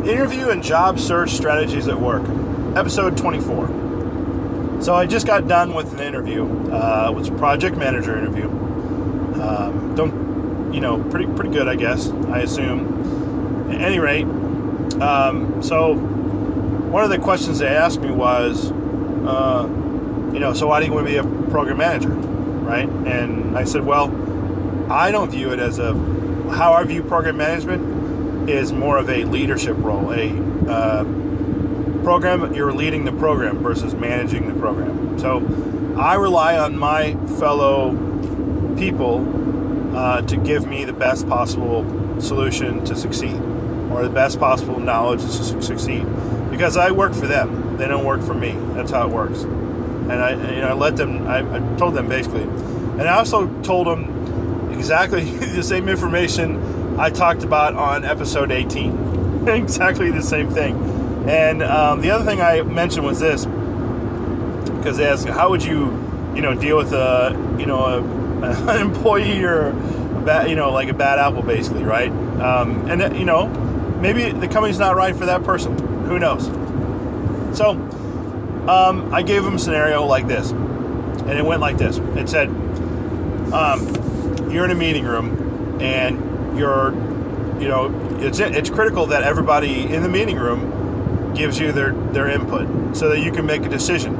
Interview and job search strategies at work, episode 24. So I just got done with an interview. It was a project manager interview. Pretty good, I guess, I assume. At any rate, so one of the questions they asked me was, so why do you want to be a program manager, right? And I said, well, I don't view it as how I view program management is more of a leadership role, program, you're leading the program versus managing the program. So I rely on my fellow people to give me the best possible solution to succeed, or the best possible knowledge to succeed, because I work for them. They don't work for me. That's how it works. And I told them basically, and I also told them exactly the same information I talked about on episode 18. Exactly the same thing. And the other thing I mentioned was this, because they asked, how would you, deal with an employee or like a bad apple, basically, right? Maybe the company's not right for that person. Who knows? So I gave them a scenario like this, and it went like this. It said, you're in a meeting room, and it's critical that everybody in the meeting room gives you their input so that you can make a decision,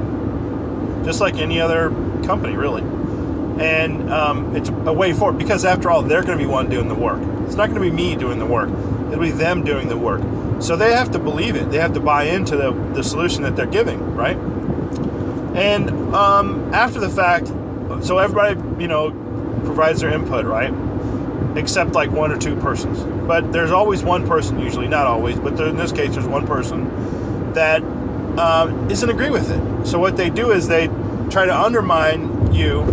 just like any other company, really. And it's a way forward, because after all, they're going to be one doing the work. It's not going to be me doing the work. It'll be them doing the work. So they have to believe it. They have to buy into the solution that they're giving, right? And after the fact, so everybody, provides their input, right? Except like one or two persons. But there's always one person, usually, not always, but in this case, there's one person that doesn't agree with it. So what they do is they try to undermine you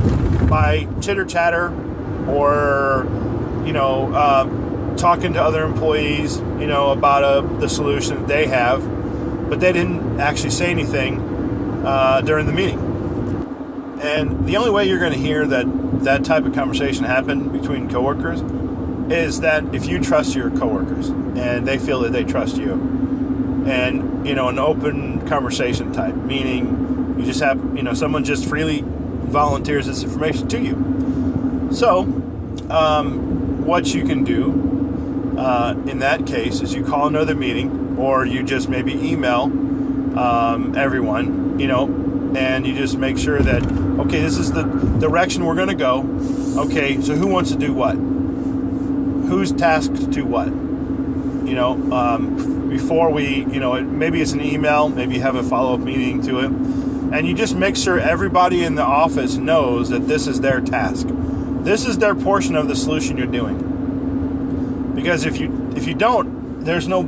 by chitter-chatter or, talking to other employees, about the solution that they have, but they didn't actually say anything during the meeting. And the only way you're going to hear that type of conversation happen between coworkers is that if you trust your coworkers and they feel that they trust you, and an open conversation type, meaning you just have someone just freely volunteers this information to you. So what you can do in that case is you call another meeting, or you just maybe email everyone, and you just make sure that, okay, this is the direction we're going to go. Okay, so who wants to do what? Who's tasked to what? Before we, maybe it's an email, maybe you have a follow-up meeting to it, and you just make sure everybody in the office knows that this is their task. This is their portion of the solution you're doing. Because if you don't, there's no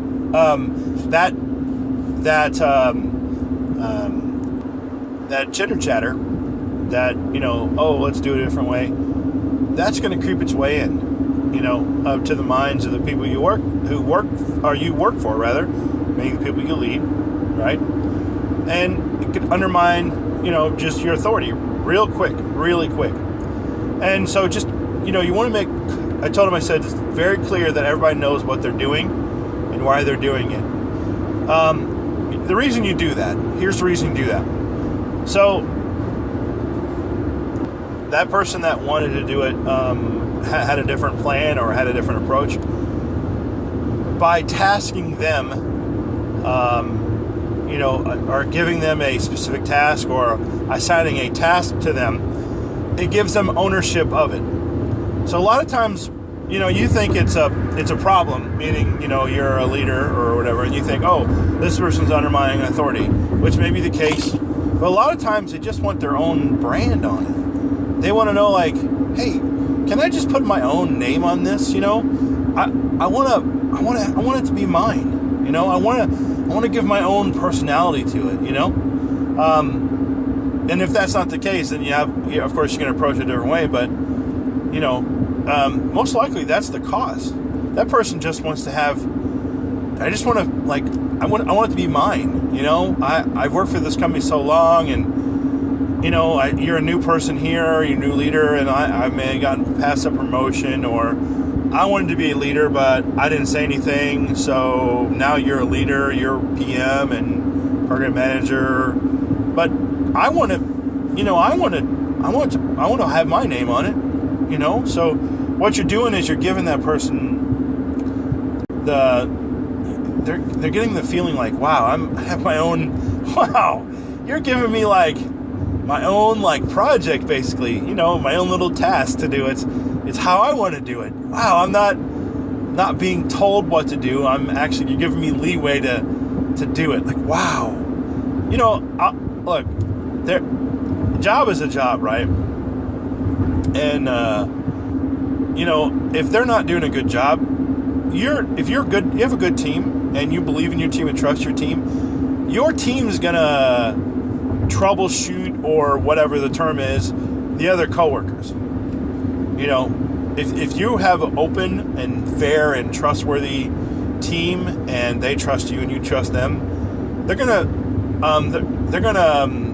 that chitter chatter, that let's do it a different way. That's going to creep its way in, to the minds of the people you work for, rather, meaning the people you lead, right? And it could undermine, just your authority really quick. And so just, you want to I told him, I said, it's very clear that everybody knows what they're doing and why they're doing it. The reason you do that, here's the reason you do that. So that person that wanted to do it had a different plan or had a different approach. By tasking them, or giving them a specific task or assigning a task to them, it gives them ownership of it. So a lot of times, you think it's a problem, meaning, you're a leader or whatever, and you think, oh, this person's undermining authority, which may be the case. But a lot of times they just want their own brand on it. They want to know, like, hey, can I just put my own name on this? I want it to be mine. I want to give my own personality to it. And if that's not the case, then of course, you can approach it a different way. But most likely that's the cause. That person just wants to have. I just want to I want it to be mine. I've worked for this company so long, and you're a new person here, you're a new leader, and I may have gotten past a promotion, or I wanted to be a leader, but I didn't say anything. So now you're a leader, you're PM and program manager. But I want to, I want to have my name on it. So what you're doing is you're giving that person they're getting the feeling like, wow, I have my own. Wow, you're giving me like my own like project, basically. My own little task to do. It's how I want to do it. Wow, I'm not being told what to do. You're giving me leeway to do it. Like, wow, look, job is a job, right? And if they're not doing a good job, if you're good, you have a good team, and you believe in your team and trust your team's gonna troubleshoot, or whatever the term is, the other coworkers. If you have an open and fair and trustworthy team, and they trust you and you trust them, they're gonna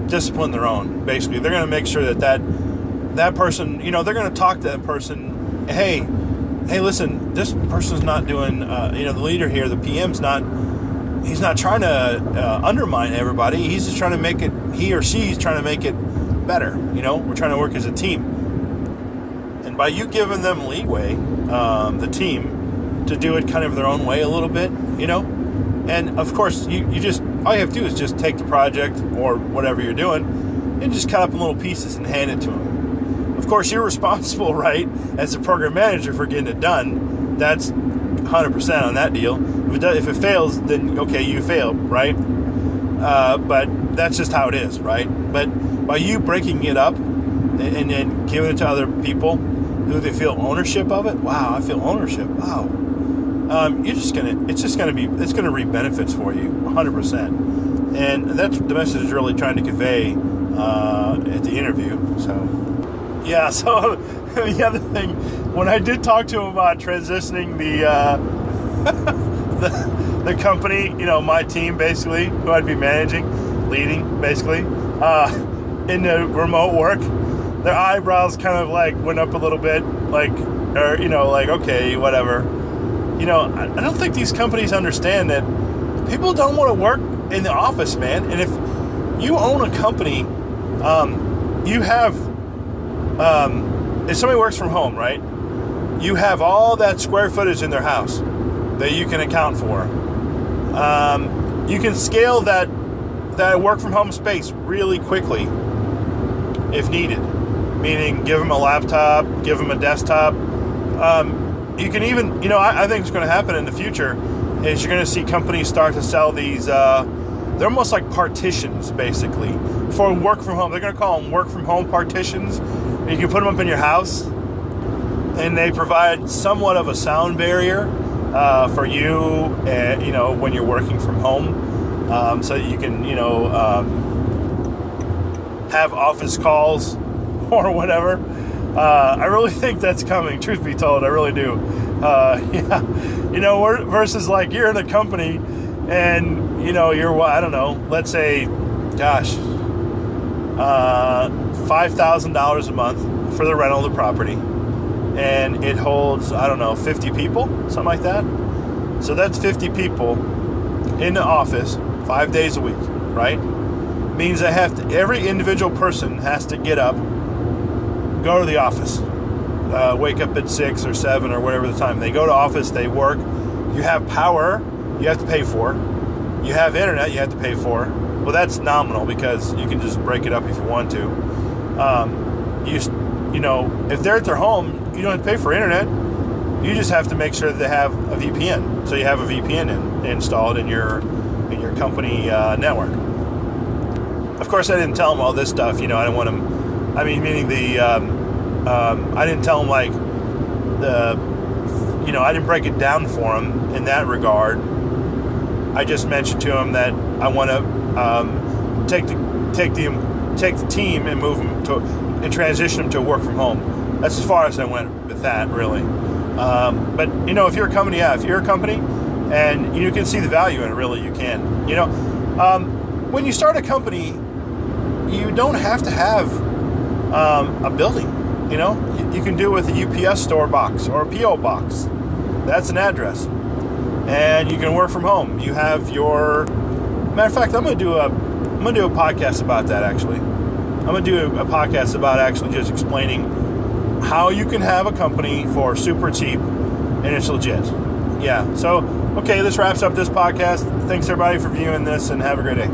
discipline their own. Basically, they're gonna make sure that person, they're gonna talk to that person. Hey, listen, this person's not doing. The leader here, the PM's not. He's not trying to undermine everybody. He's just trying to make it. He or she's trying to make it better. We're trying to work as a team. And by you giving them leeway, the team, to do it kind of their own way a little bit, and of course you just, all you have to do is just take the project or whatever you're doing and just cut up in little pieces and hand it to them. Of course, you're responsible, right, as a program manager, for getting it done. That's 100% on that deal. If it fails, then okay, you failed, right? But that's just how it is, right? But by you breaking it up and then giving it to other people, do they feel ownership of it? Wow, I feel ownership. Wow. It's gonna reap benefits for you, 100%. And that's the message is really trying to convey at the interview. So, yeah. So the other thing, when I did talk to him about transitioning the company, my team, basically, who I'd be leading, basically, into remote work, their eyebrows kind of like went up a little bit, like okay, whatever. I don't think these companies understand that people don't want to work in the office, man. And if you own a company, you have, if somebody works from home, right, you have all that square footage in their house that you can account for. You can scale that work from home space really quickly if needed, meaning give them a laptop, give them a desktop. You can even, I think it's going to happen in the future is you're going to see companies start to sell these, they're almost like partitions, basically, for work from home. They're going to call them work from home partitions. You can put them up in your house, and they provide somewhat of a sound barrier for you, when you're working from home, so that you can, have office calls or whatever. I really think that's coming, truth be told. I really do. Yeah. Versus like you're in a company and, you're, I don't know, let's say, gosh, $5,000 a month for the rental of the property. And it holds, I don't know, 50 people, something like that. So that's 50 people in the office 5 days a week, right? Means every individual person has to get up, go to the office, wake up at 6 or 7 or whatever the time. They go to office, they work. You have power, you have to pay for. You have internet, you have to pay for. Well, that's nominal because you can just break it up if you want to. If they're at their home, you don't have to pay for internet. You just have to make sure that they have a VPN. So you have a VPN installed in your company network. Of course, I didn't tell them all this stuff. I didn't want them. I didn't tell them like I didn't break it down for them in that regard. I just mentioned to them that I want to take the team and move them and transition them to work from home. That's as far as I went with that, really. But if you're a company, and you can see the value in it, really, you can. When you start a company, you don't have to have a building. You can do it with a UPS store box or a PO box. That's an address. And you can work from home. You have your... Matter of fact, I'm going to do a podcast about that, actually. I'm going to do a podcast about actually just explaining how you can have a company for super cheap and it's legit. Yeah. So, okay, this wraps up this podcast. Thanks, everybody, for viewing this, and have a great day.